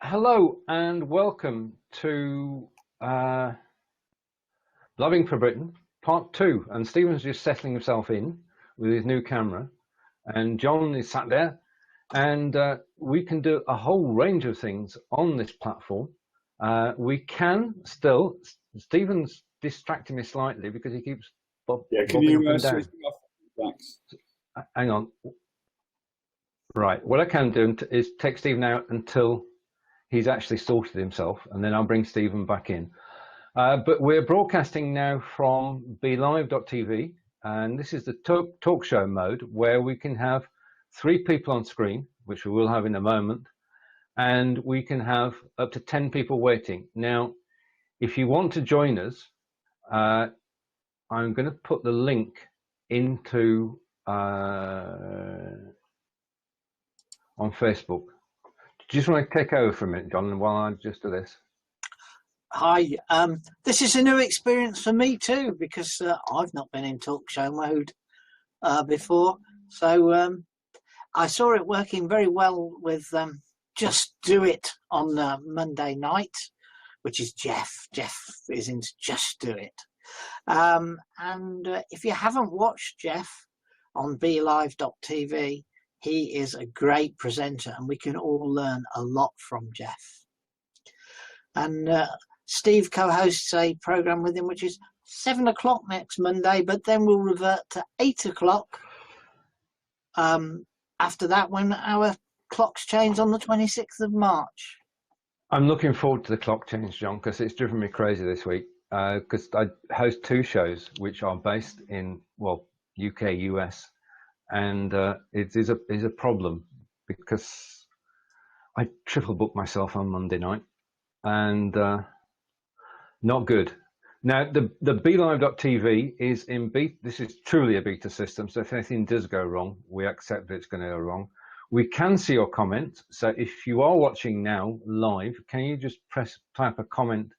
Hello and welcome to Blabbing for Britain, part 2. And Stephen's just settling himself in with his new camera, and John is sat there, and we can do a whole range of things on this platform. We can still, Stephen's distracting me slightly because he keeps bobbing up and down. Thanks. Hang on. Right, what I can do is take Stephen out until he's actually sorted himself, and then I'll bring Stephen back in. But we're broadcasting now from BeLive.tv, and this is the talk show mode where we can have 3 people on screen, which we will have in a moment, and we can have up to 10 people waiting. Now, if you want to join us, I'm going to put the link into on Facebook. Do you just want to take over for a minute, John, while I just do this? Hi, this is a new experience for me too, because I've not been in talk show mode before. So I saw it working very well with Just Do It on Monday night, which is Jeff. Jeff is into Just Do It. And if you haven't watched Jeff on BeLive.tv, he is a great presenter, and we can all learn a lot from Jeff. And Steve co-hosts a program with him, which is 7 o'clock next Monday, but then we'll revert to 8 o'clock after that, when our clocks change on the 26th of March. I'm looking forward to the clock change, John, because it's driven me crazy this week, because I host 2 shows which are based in, well, UK, US, and it is a problem because I triple booked myself on Monday night, and not good. Now the BeLive.tv is in beta. This is truly a beta system, so if anything does go wrong, we accept that it's going to go wrong. We can see your comments, so if you are watching now live, can you just type a comment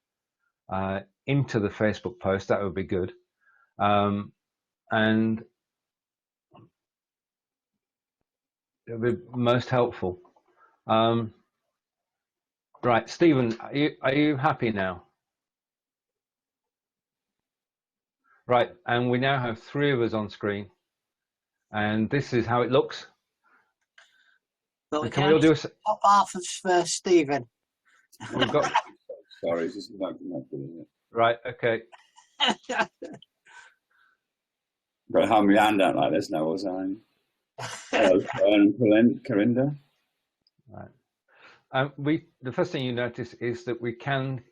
into the Facebook post? That would be good. And it would be most helpful. Right, Stephen, are you happy now? Right, and we now have 3 of us on screen, and this is how it looks. But can we all do a top half of Stephen? We've got. Sorry, this is not good, is it? Right, okay. Got to hold my hand out like this now, was I? Hello, Carinder. Right. The first thing you notice is that we can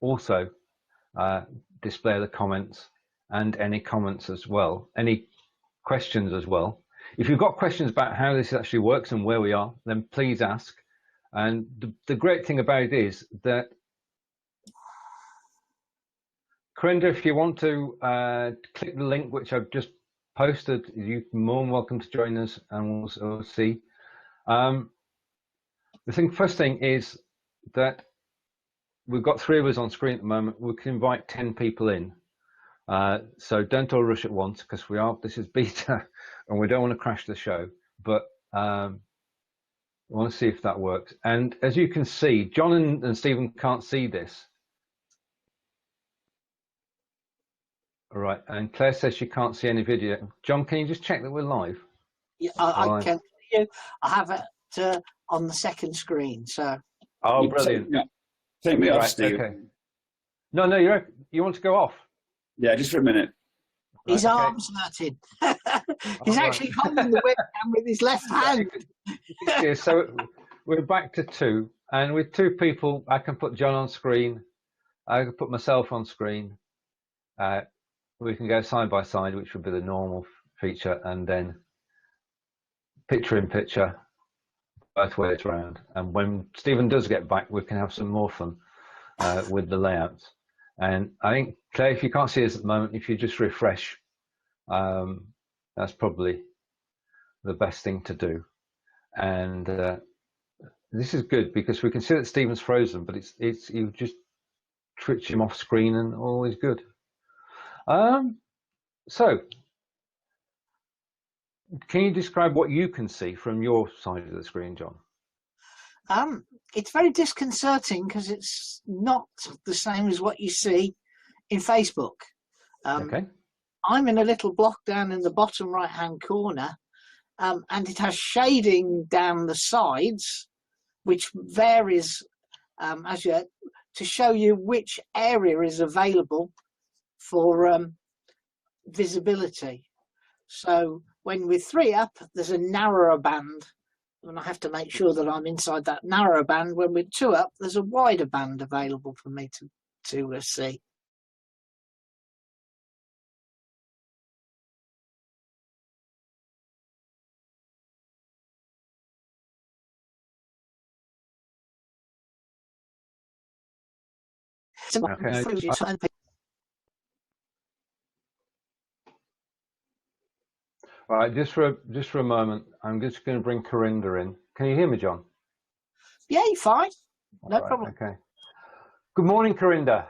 also display the comments and any comments as well, any questions as well. If you've got questions about how this actually works and where we are, then please ask. And the great thing about it is that, Carinder, if you want to click the link which I've just posted, you're more than welcome to join us, and we'll see. First thing is that we've got 3 of us on screen at the moment. We can invite 10 people in, so don't all rush at once, because this is beta and we don't want to crash the show, but I want to see if that works. And as you can see, John and Stephen can't see this. All right, and Claire says she can't see any video. John, can you just check that we're live? Yeah, I can see you. I have it on the second screen, so. Oh, brilliant. Take me off, Right, Steve. okay. No, you want to go off? Yeah, just for a minute. His arm's hurting. He's actually holding the webcam with his left hand. Yeah, so we're back to 2, and with 2 people, I can put John on screen. I can put myself on screen. We can go side by side, which would be the normal feature, and then picture in picture, both ways around. And when Stephen does get back, we can have some more fun with the layouts. And I think, Claire, if you can't see us at the moment, if you just refresh, that's probably the best thing to do. And this is good because we can see that Stephen's frozen, but it's you just twitch him off screen and all is good. So can you describe what you can see from your side of the screen, John? It's very disconcerting because it's not the same as what you see in Facebook. Okay. I'm in a little block down in the bottom right-hand corner, and it has shading down the sides, which varies to show you which area is available for visibility. So when we're 3 up, there's a narrower band, and I have to make sure that I'm inside that narrow band. When we're 2 up, there's a wider band available for me to see. Okay. All right, just for a moment, I'm just going to bring Carinder in. Can you hear me, John? Yeah, you're fine. No Right, problem. Okay. Good morning, Carinder.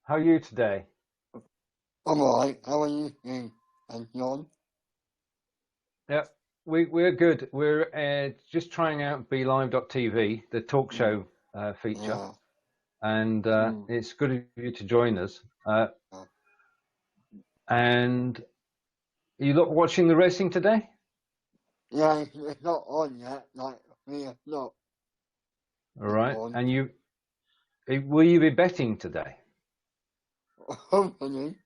How are you today? I'm alright. How are you, and John? Yeah, we're good. We're just trying out BeLive.tv, the talk show feature, Yeah. and it's good of you to join us. And are you watching the racing today? Yeah, it's not on yet. Like, yeah, not. All right. On. And will you be betting today? Hopefully.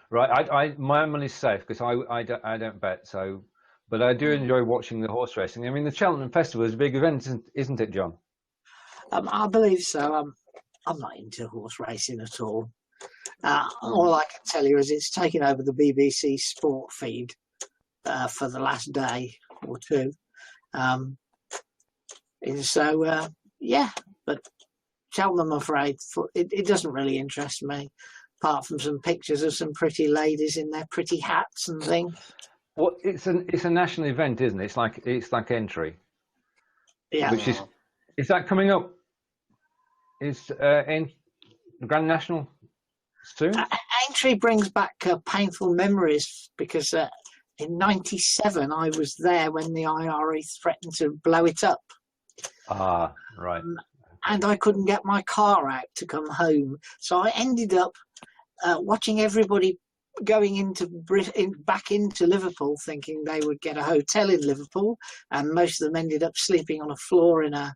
Right. My money's safe because I don't bet. So, but I do enjoy watching the horse racing. I mean, the Cheltenham Festival is a big event, isn't it, John? I believe so. I'm not into horse racing at all. All I can tell you is it's taken over the BBC sport feed for the last day or two. Yeah, but Cheltenham, I'm afraid, it doesn't really interest me, apart from some pictures of some pretty ladies in their pretty hats and things. Well, it's a national event, isn't it? It's like entry. Yeah. Which is that coming up? Is in the Grand National soon? Entry brings back painful memories because in '97 I was there when the IRA threatened to blow it up. Ah, right. And I couldn't get my car out to come home, so I ended up watching everybody going back into Liverpool, thinking they would get a hotel in Liverpool, and most of them ended up sleeping on a floor in a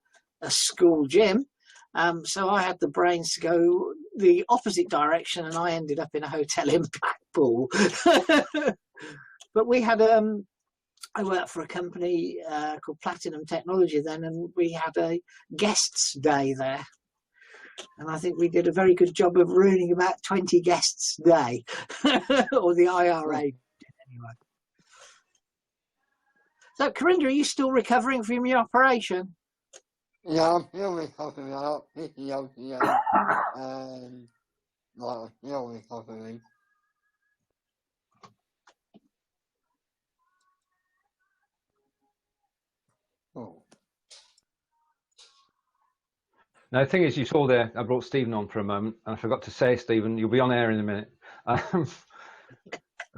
school gym. So I had the brains to go the opposite direction, and I ended up in a hotel in Blackpool. But we had I worked for a company called Platinum Technology then, and we had a guests day there. And I think we did a very good job of ruining about 20 guests a day, or the IRA did anyway. So, Carinder, are you still recovering from your operation? Yeah, I'm still recovering. I'm not picking out yet. And, like, I'm still recovering. Oh. Now, the thing is, you saw there, I brought Stephen on for a moment, and I forgot to say, Stephen, you'll be on air in a minute.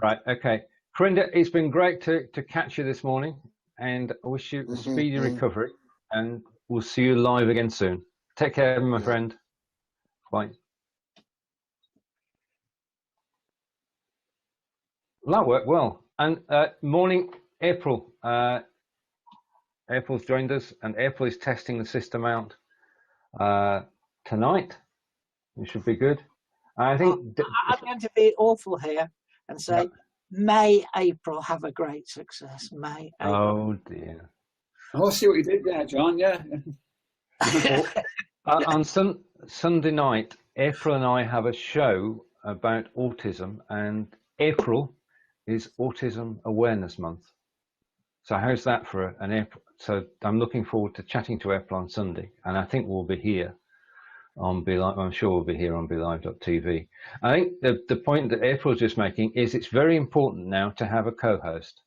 Right, okay. Carinder, it's been great to catch you this morning, and I wish you a speedy recovery, and we'll see you live again soon. Take care, my friend. Bye. Well, that worked well. And morning, April. April's joined us, and April is testing the system out tonight. It should be good. I think I'm going to be awful here and say, yeah. May, April, have a great success. May, April. Oh dear. I'll see what you did there, John. Yeah. On Sunday night, April and I have a show about autism, and April is Autism Awareness Month. So how's that for an April? So I'm looking forward to chatting to April on Sunday, and I think we'll be here on BeLive. I'm sure we'll be here on BeLive.tv. I think the point that April's just making is it's very important now to have a co-host.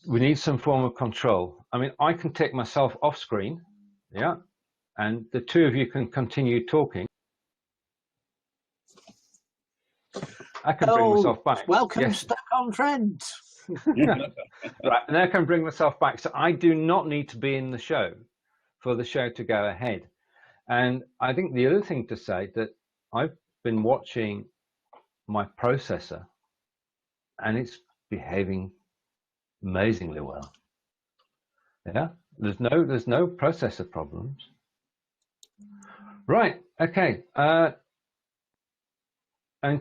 We need some form of control. I mean, I can take myself off screen, yeah, and the two of you can continue talking. I can bring myself back. Welcome, yes. Stuck on Trent. Right, and I can bring myself back. So I do not need to be in the show for the show to go ahead. And I think the other thing to say that I've been watching my processor, and it's behaving amazingly well. Yeah, there's no processor problems. Right. Okay. And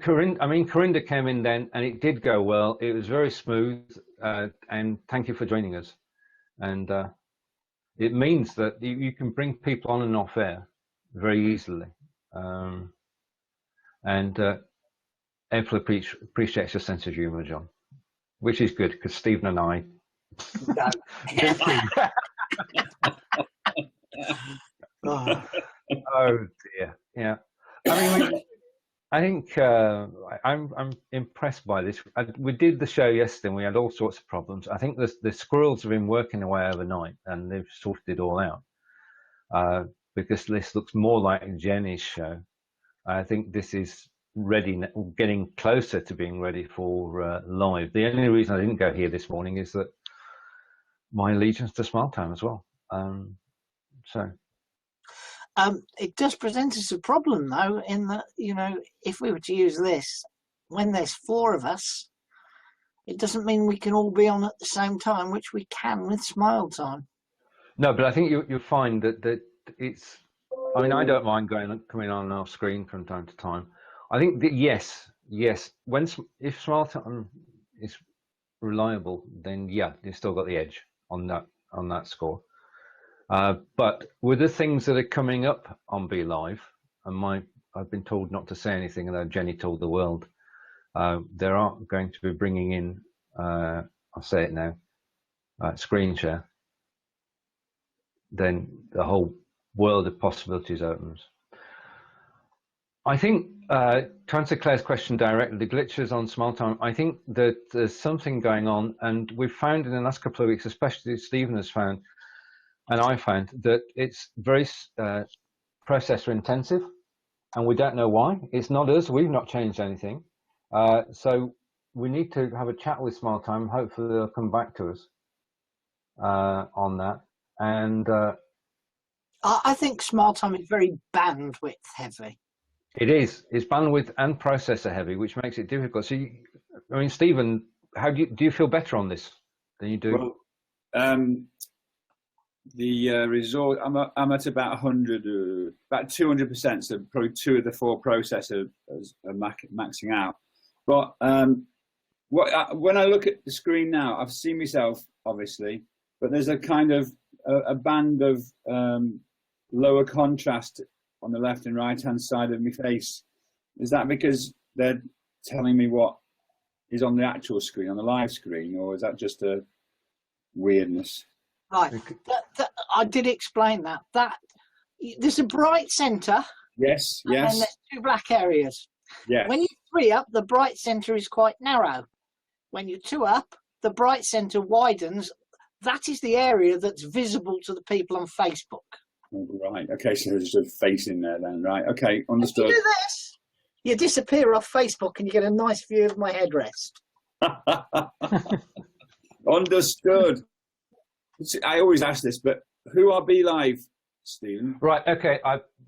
Carinder came in then, and it did go well. It was very smooth, and thank you for joining us. And it means that you can bring people on and off air very easily. And April appreciates your sense of humour, John, which is good because Stephen and I. Oh dear, yeah. I mean, I think I'm impressed by this. We did the show yesterday, and we had all sorts of problems. I think the squirrels have been working away overnight, and they've sorted it all out. Because this looks more like Jennie's show. I think this is ready, getting closer to being ready for live. The only reason I didn't go here this morning is that my allegiance to Smile Time as well. It does present us a problem, though, in that, if we were to use this, when there's 4 of us, it doesn't mean we can all be on at the same time, which we can with Smile Time. No, but I think you'll find that it's. I mean, I don't mind coming on and off screen from time to time. I think that yes, if Smile Time is reliable, then yeah, you've still got the edge on that score. But with the things that are coming up on Be Live, and I've been told not to say anything, although Jennie told the world, there are going to be bringing in, I'll say it now, screen share. Then the whole world of possibilities opens. I think, to answer Claire's question directly, the glitches on Smile Time, I think that there's something going on, and we've found in the last couple of weeks, especially Stephen has found, and I found that it's very processor intensive, and we don't know why. It's not us, we've not changed anything. So we need to have a chat with Smile Time. Hopefully they'll come back to us on that. And I think Smile Time is very bandwidth heavy. it is. It's bandwidth and processor heavy, which makes it difficult. So, Stephen, how do you feel better on this than you do? Well, the resort, I'm at about 100, about 200%. So probably 2 of the 4 processors are maxing out. But when I look at the screen now, I've seen myself obviously, but there's a kind of a band of lower contrast on the left and right hand side of my face. Is that because they're telling me what is on the actual screen, on the live screen, or is that just a weirdness? Right, I did explain that there's a bright centre. Yes. And then there's 2 black areas. Yeah. When you're 3 up, the bright centre is quite narrow. When you're 2 up, the bright centre widens. That is the area that's visible to the people on Facebook. Right. Okay. So there's a face in there then. Right. Okay. Understood. If you do this, you disappear off Facebook and you get a nice view of my headrest. Understood. I always ask this, but who are Be Live, Stephen? Right. Okay.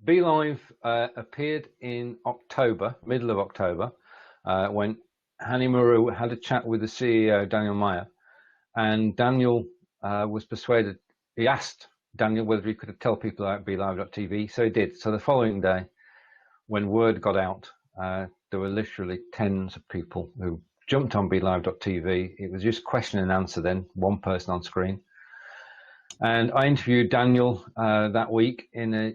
Be Live appeared in October, middle of October, when Hanny Maru had a chat with the CEO, Daniel Meyer, and Daniel was persuaded. He asked Daniel whether he could tell people about BeLive.tv, so he did. So the following day, when word got out, there were literally tens of people who jumped on BeLive.tv. It was just question and answer then, 1 person on screen. And I interviewed Daniel that week in a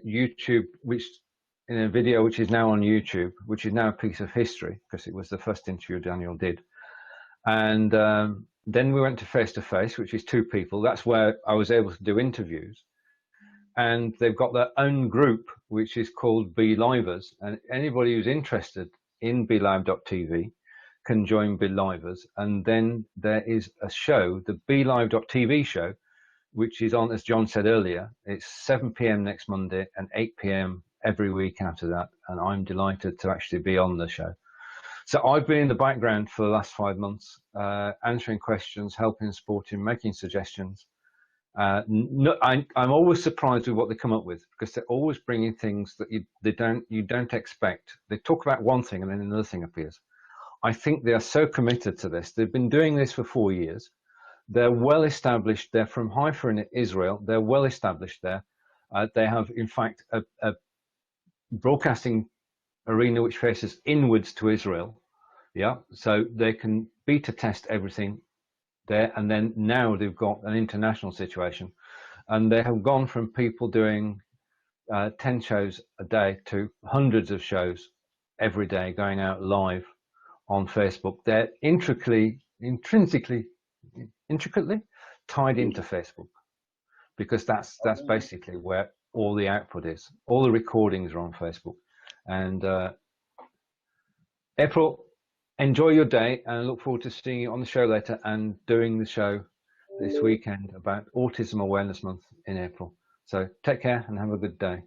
video which is now on YouTube, which is now a piece of history because it was the first interview Daniel did. And then we went to face, which is 2 people. That's where I was able to do interviews. And they've got their own group, which is called Be Livers. And anybody who's interested in BeLive.tv can join Be Livers. And then there is a show, the BeLive.tv show, which is on, as John said earlier, it's 7 p.m. next Monday and 8 p.m. every week after that. And I'm delighted to actually be on the show. So I've been in the background for the last 5 months, answering questions, helping, supporting, making suggestions. No, I'm always surprised with what they come up with, because they're always bringing things that you don't expect. They talk about one thing and then another thing appears. I think they are so committed to this. They've been doing this for 4 years. They're well established. They're from Haifa in Israel. They're well established there. They have, in fact, a broadcasting arena which faces inwards to Israel. Yeah, so they can beta test everything there, and then now they've got an international situation, and they have gone from people doing 10 shows a day to hundreds of shows every day going out live on Facebook. They're intricately tied into Facebook, because that's basically where all the output is. All the recordings are on Facebook. And April, enjoy your day, and I look forward to seeing you on the show later and doing the show this weekend about Autism Awareness Month in April. So take care and have a good day.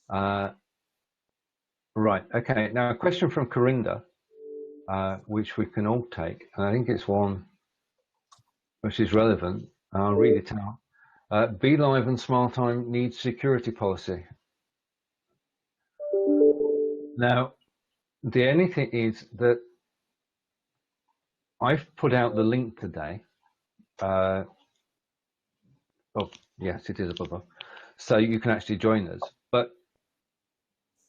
Right, okay, now a question from Carinder, which we can all take, and I think it's one which is relevant. I'll read it out. Be Live and Smile Time needs security policy. Now, the only thing is that I've put out the link today. Oh, yes, it is above. So you can actually join us. But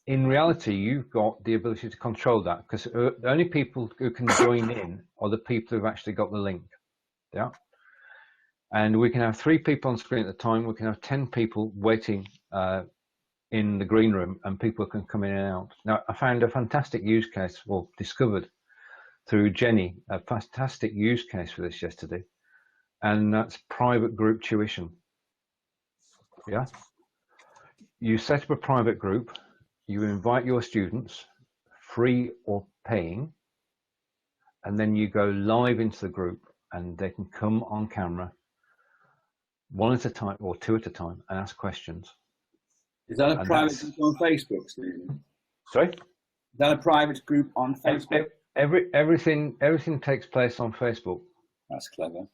in reality, you've got the ability to control that, because the only people who can join in are the people who've actually got the link. Yeah. And we can have 3 people on screen at the time. We can have 10 people waiting in the green room, and people can come in and out. Now, I found a fantastic use case, well, discovered through Jennie, a fantastic use case for this yesterday, and that's private group tuition. Yeah. You set up a private group, you invite your students, free or paying, and then you go live into the group, and they can come on camera, 1 at a time or 2 at a time, and ask questions. Is that a private group on Facebook, Stephen? Sorry? Is that a private group on Facebook? Everything takes place on Facebook. That's clever.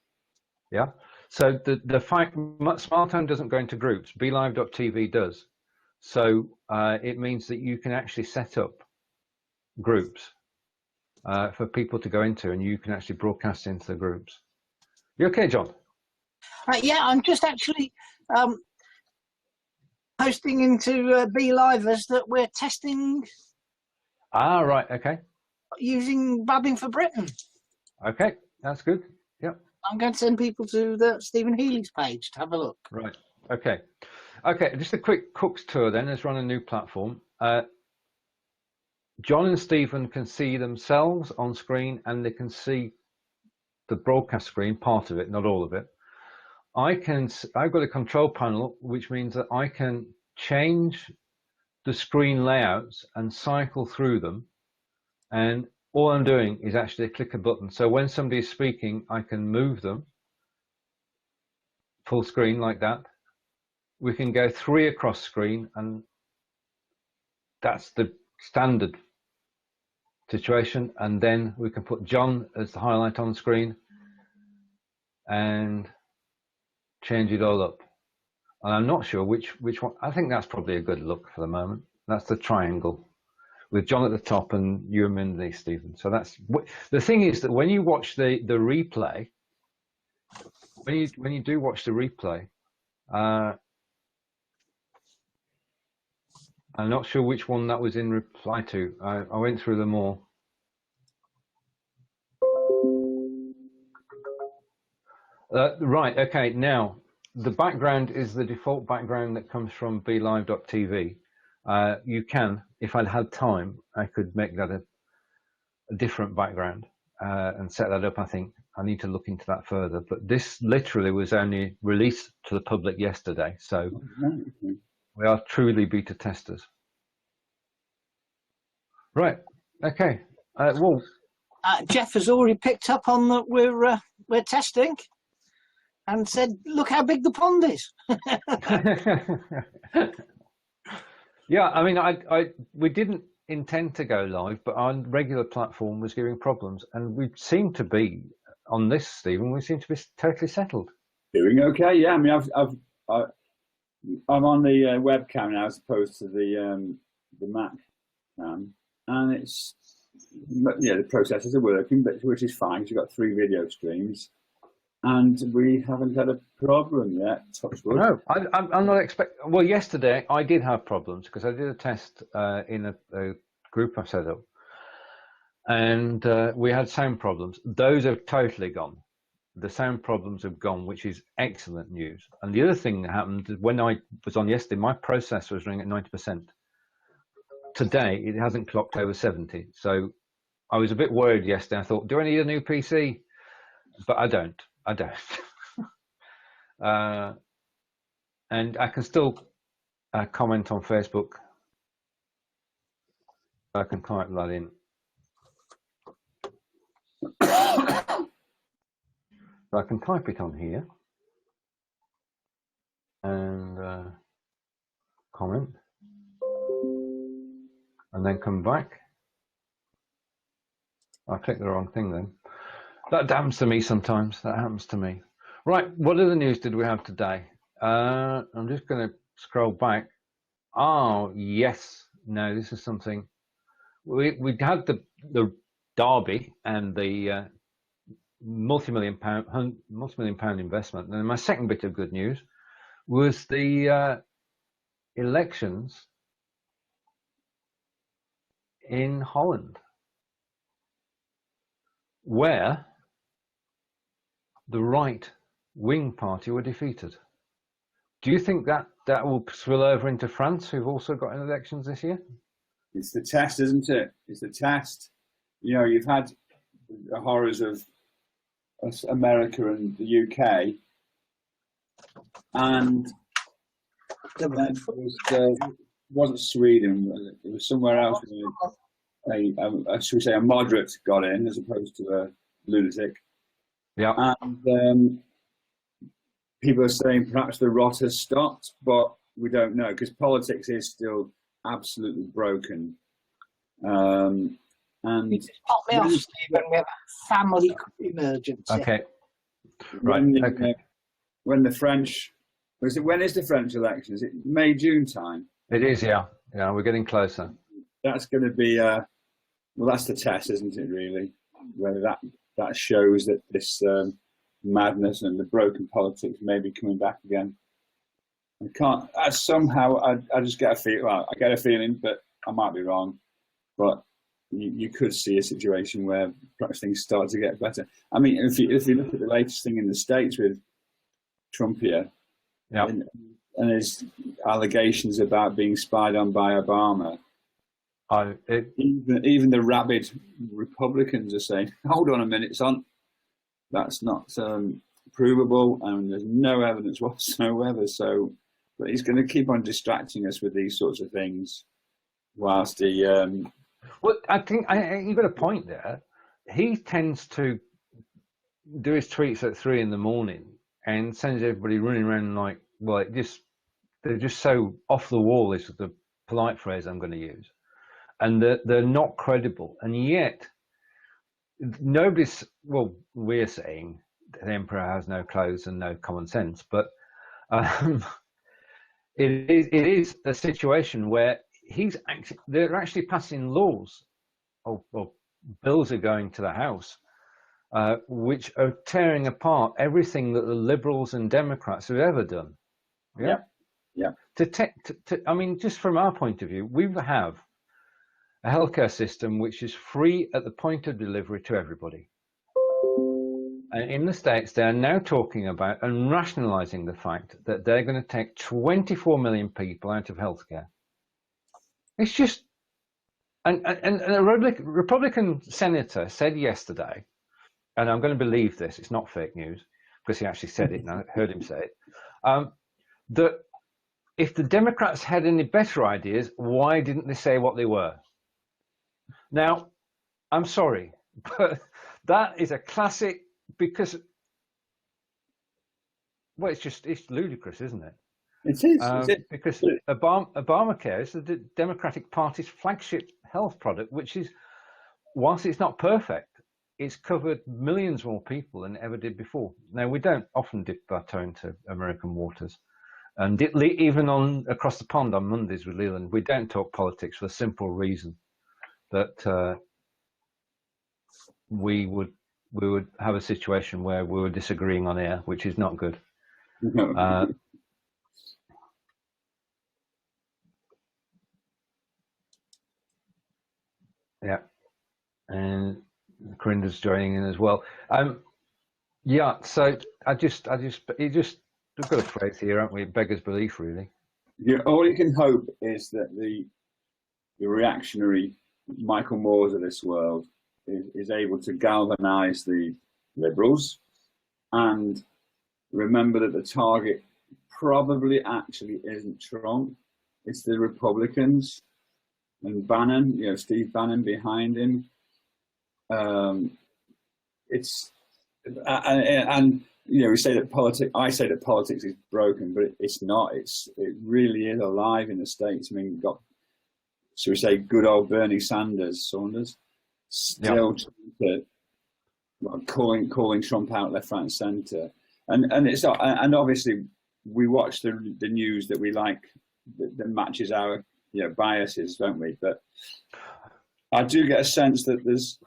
Yeah. So the fact Smile Time doesn't go into groups, BeLive.tv does. So it means that you can actually set up groups for people to go into, and you can actually broadcast into the groups. You okay, John? Yeah, I'm just actually posting into Be Livers that we're testing. Ah, right. Okay. Using Blabbing for Britain. Okay, that's good. Yep. I'm going to send people to the Stephen Healey's page to have a look. Right. Okay. Okay. Just a quick Cook's tour then. Let's run a new platform. John and Stephen can see themselves on screen, and they can see the broadcast screen, part of it, not all of it. I've got a control panel, which means that I can change the screen layouts and cycle through them. And all I'm doing is actually click a button. So when somebody is speaking, I can move them full screen like that. We can go 3 across screen, and that's the standard situation. And then we can put John as the highlight on the screen and change it all up. And I'm not sure which one. I think that's probably a good look for the moment. That's the triangle with John at the top and you underneath, Stephen. So that's the thing, is that when you watch the replay, when you do watch the replay, I'm not sure which one that was in reply to. I went through them all. Right, okay, now the background is the default background that comes from BeLive.tv. You can, if I'd had time, I could make that a different background and set that up. I think I need to look into that further, but this literally was only released to the public yesterday, so we are truly beta testers. Right, okay. Well, Jeff has already picked up on that we're testing, and said, "Look how big the pond is." Yeah, I mean, we didn't intend to go live, but our regular platform was giving problems, and we seem to be on this, Stephen. We seem to be totally settled. Doing okay, yeah. I mean, I'm on the webcam now as opposed to the Mac, and it's the processors are working, which is fine because you've got 3 video streams, and we haven't had a problem yet. Touch wood. No, I'm not expecting. Well, yesterday I did have problems because I did a test in a group I set up, and we had sound problems. Those have totally gone. The sound problems have gone, which is excellent news. And the other thing that happened is when I was on yesterday, my processor was running at 90%. Today, it hasn't clocked over 70. So I was a bit worried yesterday. I thought, do I need a new PC? But I don't. And I can still comment on Facebook. I can type that in. So I can type it on here and comment, and then come back. I clicked the wrong thing then. That happens to me sometimes. That happens to me. Right, what other news did we have today? I'm just going to scroll back. Oh, yes. No, this is something. We had the Derby and the multi-million pound investment. And my second bit of good news was the elections in Holland, where the right-wing party were defeated. Do you think that will spill over into France, who've also got elections this year? It's the test, isn't it? It's the test. You know, you've had the horrors of America and the UK, and it wasn't Sweden. It was somewhere else. Should we say a moderate got in as opposed to a lunatic. Yeah. And people are saying perhaps the rot has stopped, but we don't know because politics is still absolutely broken. And you just pop me off, Stephen. We have a family emergency. Okay. Right. When the French, when is the French election? Is it May, June time? It is, yeah. Yeah, we're getting closer. That's going to be, well, that's the test, isn't it, really? Whether that shows that this madness and the broken politics may be coming back again. I just get a feel. Well, I get a feeling, but I might be wrong. But you could see a situation where perhaps things start to get better. I mean, if you look at the latest thing in the States with Trump here, yeah, and his allegations about being spied on by Obama, even the rabid Republicans are saying, "Hold on a minute, son, that's not provable, and there's no evidence whatsoever." So, but he's going to keep on distracting us with these sorts of things, whilst he. Well, I think you've got a point there. He tends to do his tweets at 3 a.m. and sends everybody running around like, well, they're just so off the wall is the polite phrase I'm going to use, and they're not credible. And yet, we're saying the emperor has no clothes and no common sense, but it is a situation where they're actually passing laws, or bills are going to the House, which are tearing apart everything that the Liberals and Democrats have ever done. Yeah. I mean, just from our point of view, we have a healthcare system which is free at the point of delivery to everybody. And in the States, they're now talking about and rationalizing the fact that they're going to take 24 million people out of healthcare. It's just, and a Republican senator said yesterday, and I'm going to believe this, it's not fake news, because he actually said it, and I heard him say it, that if the Democrats had any better ideas, why didn't they say what they were? Now, I'm sorry, but that is a classic, because, well, it's ludicrous, isn't it? It is. Because Obamacare is the Democratic Party's flagship health product, which is, whilst it's not perfect, it's covered millions more people than it ever did before. Now, we don't often dip our toe into American waters. And even on across the pond on Mondays with Leland, we don't talk politics for the simple reason that we would have a situation where we were disagreeing on air, which is not good. Yeah, and Carinder's joining in as well. Yeah, so I've got a phrase here, haven't we? Beggars belief, really. Yeah, all you can hope is that the reactionary Michael Moores of this world is able to galvanise the Liberals and remember that the target probably actually isn't Trump, it's the Republicans and Bannon, Steve Bannon behind him. It's and we say that politics. I say that politics is broken, but it's not. It really is alive in the States. I mean, you've got, should we say, good old Bernie Sanders, still calling Trump out left, right, and centre, and it's not. And obviously, we watch the news that we like that matches our biases, don't we? But I do get a sense that there's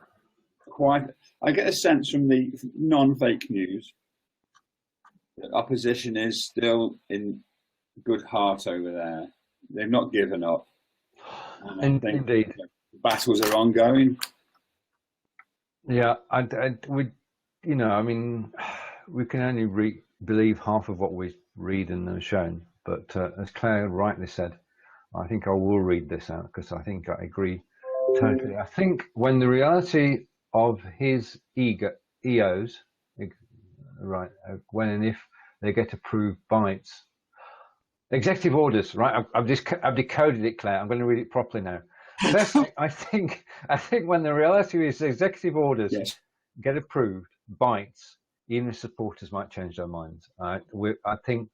I get a sense from the non-fake news that opposition is still in good heart over there. They've not given up. And I think Indeed. Battles are ongoing. Yeah, we can only believe half of what we read and are shown. But as Claire rightly said, I think I will read this out because I think I agree totally. I think when the reality of his EOs, right, when and if they get approved bites, executive orders, right? I've decoded it, Claire. I'm going to read it properly now. I think when the reality is executive orders get approved, bites, even if supporters might change their minds. I think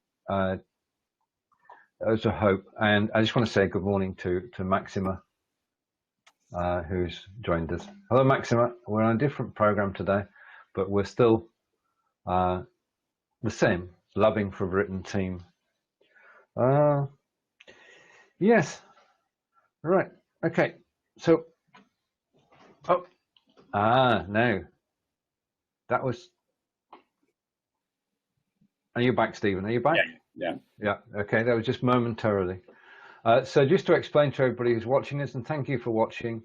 there's a hope. And I just want to say good morning to Maxima, who's joined us. Hello, Maxima. We're on a different program today, but we're still the same, Blabbing for Britain team. Yes. Right. Okay. So, no. That was. Are you back, Stephen? Are you back? Yeah. Okay. That was just momentarily. So just to explain to everybody who's watching us, and thank you for watching,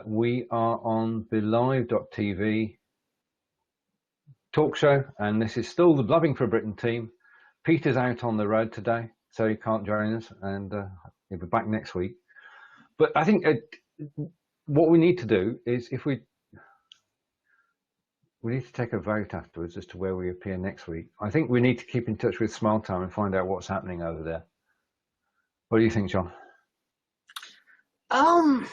we are on the live.tv talk show, and this is still the Blabbing for Britain team. Peter's out on the road today, so he can't join us, and he'll be back next week. But I think what we need to do is, if we need to take a vote afterwards as to where we appear next week. I think we need to keep in touch with Smile Time and find out what's happening over there. What do you think, John? I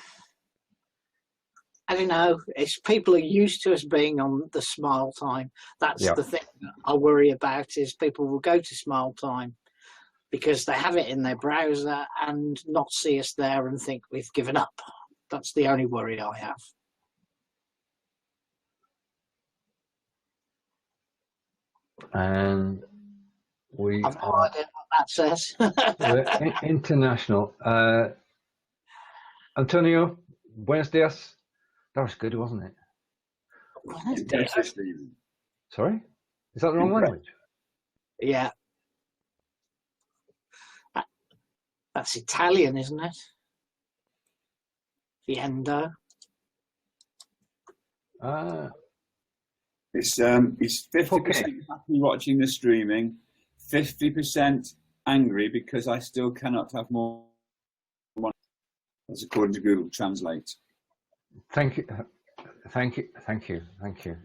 don't know. It's people are used to us being on the Smile Time. That's the thing that I worry about, is people will go to Smile Time because they have it in their browser and not see us there and think we've given up. That's the only worry I have. And I've no idea what that says. we're international. Antonio, buenos dias. That was good, wasn't it? Sorry? Is that the wrong language? Yeah. That's Italian, isn't it? Fiendo. It's 50% happy watching the streaming, 50% angry because I still cannot have more money. That's according to Google Translate. Thank you.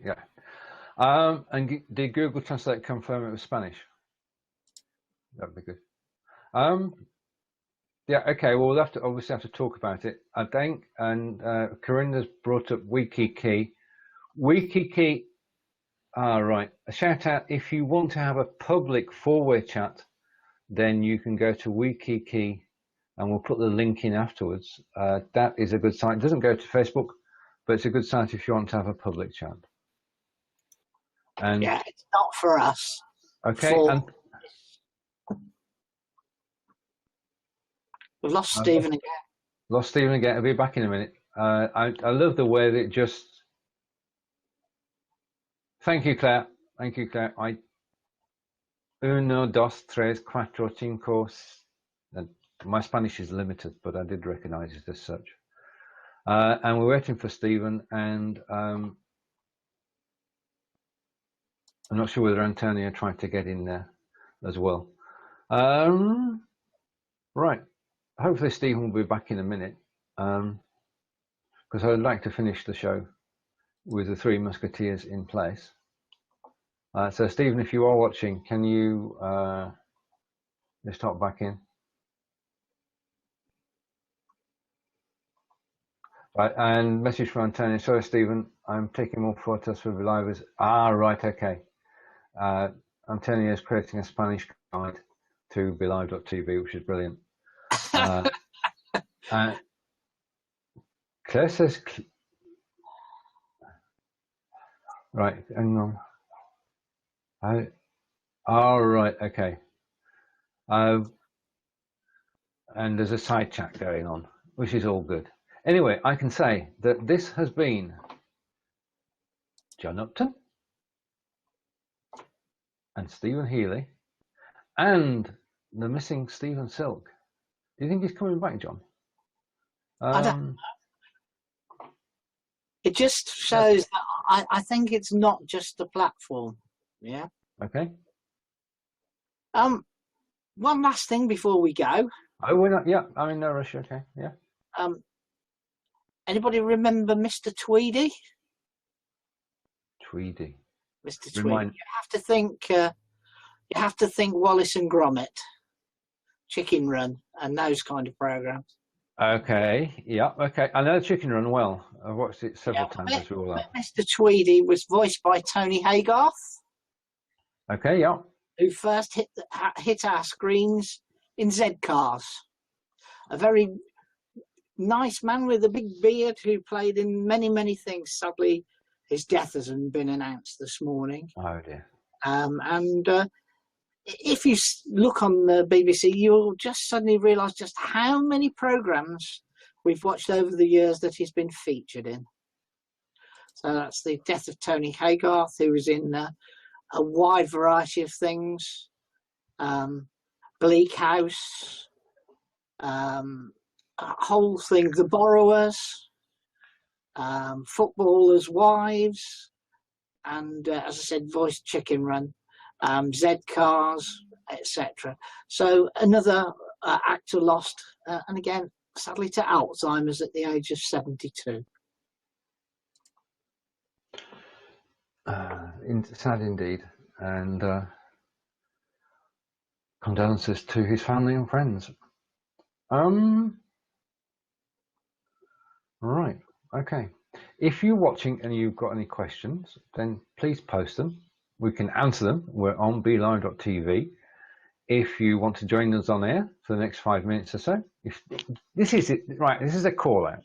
Yeah. And did Google Translate confirm it was Spanish? That'd be good. Yeah. Okay. Well, we'll obviously have to talk about it. I think, and Carinder's brought up WikiKey. WikiKey. Right. A shout out. If you want to have a public four-way chat, then you can go to WikiKey and we'll put the link in afterwards. That is a good site. It doesn't go to Facebook, but it's a good site if you want to have a public chat. And Yeah, it's not for us. okay, For- and We've lost Stephen again. lost Stephen again. I'll be back in a minute. I love the way that it just. Thank you, Claire. Thank you, Claire. Uno, dos, tres, cuatro, cinco. My Spanish is limited, but I did recognise it as such. And we're waiting for Stephen, and I'm not sure whether Antonio tried to get in there as well. Right. Hopefully Stephen will be back in a minute, because I would like to finish the show with the Three Musketeers in place. So Stephen, if you are watching, can you just hop back in? Right, and message from Antonio. Sorry, Stephen, I'm taking more photos for relievers. Ah, right, okay. Antonio is creating a Spanish guide to belive.tv, which is brilliant. Claire says, right, hang on. All right, okay. And there's a side chat going on, which is all good. Anyway, I can say that this has been John Upton and Stephen Healey and the missing Stephen Silk. Do you think he's coming back, John? I don't know. It just shows that I think it's not just a platform. Yeah. Okay. One last thing before we go. Oh, we're not. Yeah, I'm in no rush. Okay. Yeah. Anybody remember Mr. Tweedy? Tweedy. Mr. Tweedy. You have to think. You have to think Wallace and Gromit, Chicken Run, and those kind of programs. Okay. Yeah. Okay. I know Chicken Run well. I've watched it several times as well. Mr. Tweedy was voiced by Tony Haygarth. Okay. Yeah. Who first hit our screens in Z Cars. A very nice man with a big beard who played in many, many things. Sadly, his death hasn't been announced this morning. Oh dear. If you look on the BBC, you'll just suddenly realise just how many programmes we've watched over the years that he's been featured in. So that's the death of Tony Haygarth, who was in a wide variety of things. Bleak House, a whole thing, The Borrowers, Footballers' Wives, and as I said, voiced Chicken Run. Z Cars, etc. So another actor lost, and again, sadly to Alzheimer's at the age of 72. Sad indeed, and condolences to his family and friends. Right, okay. If you're watching and you've got any questions, then please post them. We can answer them. We're on belive.tv. If you want to join us on air for the next 5 minutes or so, this is it, right? This is a call out.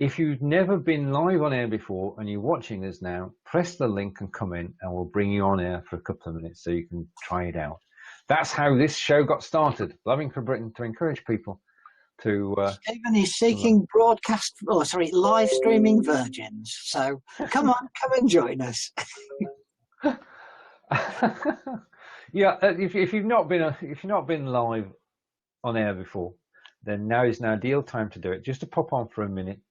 If you've never been live on air before and you're watching us now, press the link and come in, and we'll bring you on air for a couple of minutes so you can try it out. That's how this show got started. Blabbing for Britain, to encourage people to. Stephen is seeking live streaming virgins. So come on, come and join us. Yeah, if you've not been live on air before, then now is an ideal time to do it. Just to pop on for a minute.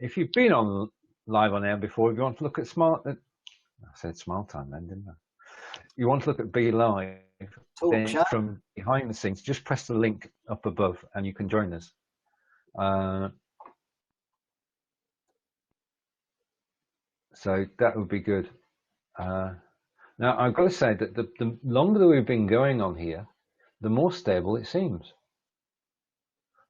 If you've been on live on air before, if you want to look at I said Smile Time then, didn't I? You want to look at Be Live, then from behind the scenes, just press the link up above and you can join us. So that would be good. Now, I've got to say that the longer that we've been going on here, the more stable it seems.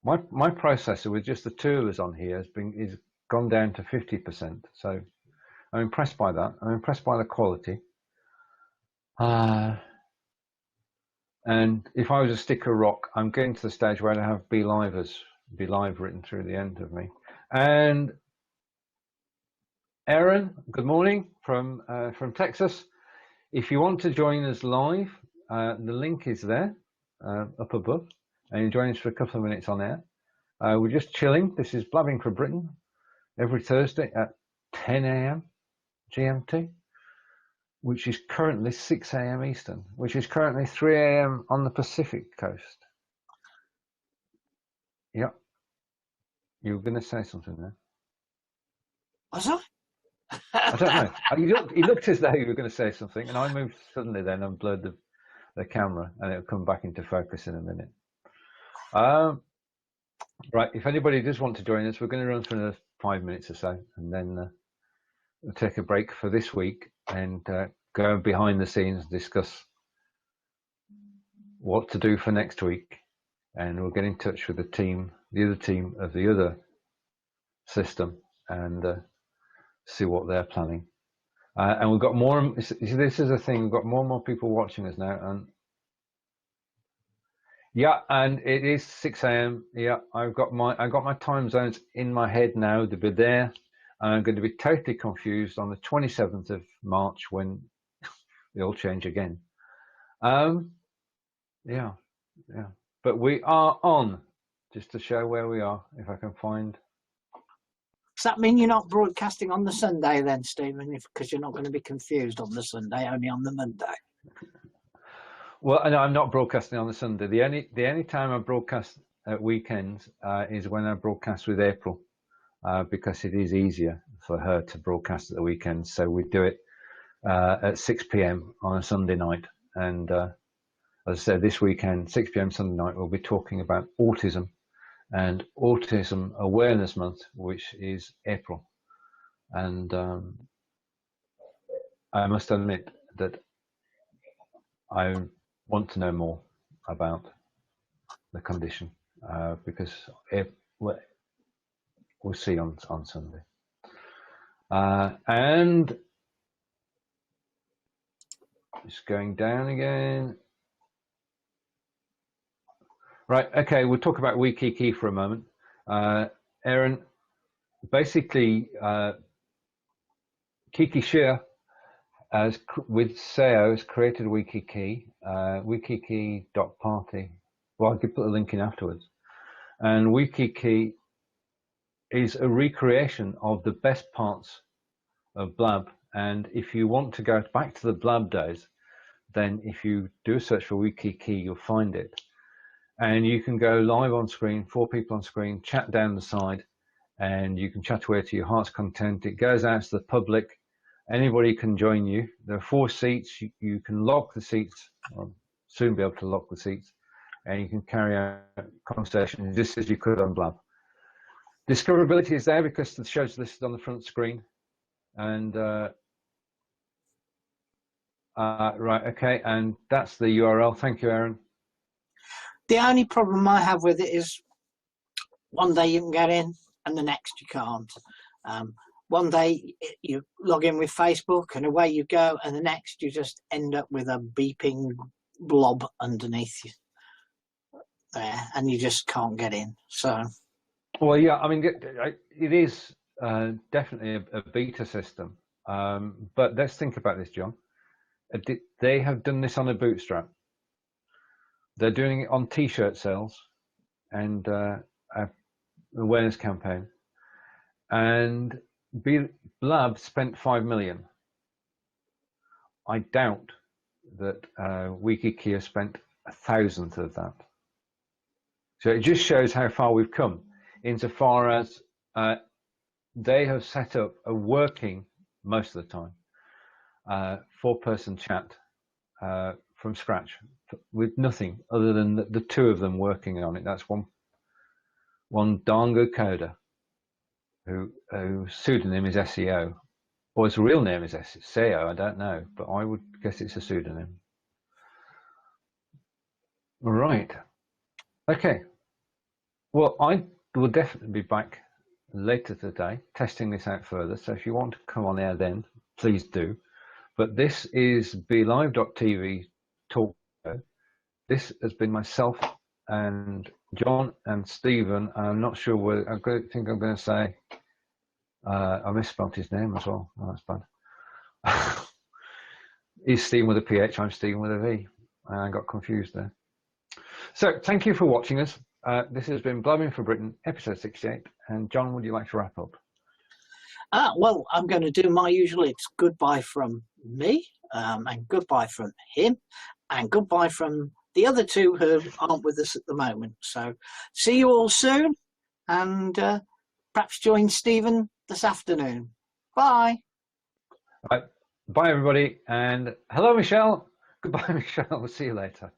My processor with just the two of us on here is gone down to 50%. So I'm impressed by that. I'm impressed by the quality. And if I was a stick of rock, I'm getting to the stage where I have Be Live written through the end of me. And Aaron, good morning from Texas. If you want to join us live, the link is there up above, and you join us for a couple of minutes on air. We're just chilling. This is Blabbing for Britain every Thursday at 10 a.m. GMT, which is currently 6 a.m. Eastern, which is currently 3 a.m. on the Pacific coast. Yep. You were going to say something there. Was I? I don't know. He looked as though you were going to say something, and I moved suddenly then and blurred the camera, and it'll come back into focus in a minute. Right, if anybody does want to join us, we're going to run for another 5 minutes or so, and then we'll take a break for this week and go behind the scenes and discuss what to do for next week. And we'll get in touch with the other team of the other system, and see what they're planning. And we've got more. This is the thing. We've got more and more people watching us now. And yeah, and it is 6 a.m. Yeah, I got my time zones in my head now to be there. And I'm going to be totally confused on the 27th of March when they all change again. Yeah. But we are on, just to show where we are, if I can find. Does that mean you're not broadcasting on the Sunday then, Stephen? Because you're not going to be confused on the Sunday, only on the Monday. Well, no, I'm not broadcasting on the Sunday. The only time I broadcast at weekends is when I broadcast with April, because it is easier for her to broadcast at the weekends. So we do it at 6 p.m. on a Sunday night. And as I said, this weekend, 6 p.m. Sunday night, we'll be talking about autism and Autism Awareness Month, which is April. And I must admit that I want to know more about the condition, because we'll see on Sunday. And just going down again. Right, okay, we'll talk about Wikiki for a moment. Aaron, basically, Kiki Shear, with SEO, has created Wikiki, wikiki.party. Well, I could put a link in afterwards. And Wikiki is a recreation of the best parts of Blab. And if you want to go back to the Blab days, then if you do a search for Wikiki, you'll find it. And you can go live on screen, 4 people on screen, chat down the side, and you can chat away to your heart's content. It goes out to the public. Anybody can join you. There are 4 seats. You can lock the seats, or soon be able to lock the seats, and you can carry out conversations just as you could on Blab. Discoverability is there because the show's listed on the front screen. And right, okay, and that's the URL. Thank you, Aaron. The only problem I have with it is one day you can get in and the next you can't. One day you log in with Facebook and away you go, and the next you just end up with a beeping blob underneath you there, and you just can't get in. So, well, yeah, I mean, it is definitely a beta system, but let's think about this, John. They have done this on a bootstrap. They're doing it on T-shirt sales and awareness campaign. And Blab spent 5 million. I doubt that Wikiki has spent 1,000th of that. So it just shows how far we've come, insofar as they have set up a working, most of the time, 4-person chat from scratch, with nothing other than the 2 of them working on it. That's one Dango coder, whose pseudonym is SEO, or his real name is SEO. I don't know, but I would guess it's a pseudonym. Right. Okay. Well, I will definitely be back later today testing this out further. So if you want to come on air, then please do. But this is BeLive.tv talk show, this has been myself and John and Stephen. I'm not sure whether I think I'm going to say I misspelled his name as well. Oh, that's bad. He's Stephen with a PH. I'm Stephen with a V. I got confused there. So thank you for watching us. This has been Blabbing for Britain, episode 68. And John, would you like to wrap up? Well, I'm going to do my usual. It's goodbye from me, and goodbye from him, and goodbye from the other two who aren't with us at the moment. So see you all soon, and perhaps join Stephen this afternoon. Bye. Right. Bye, everybody. And hello, Michelle. Goodbye, Michelle. We'll see you later.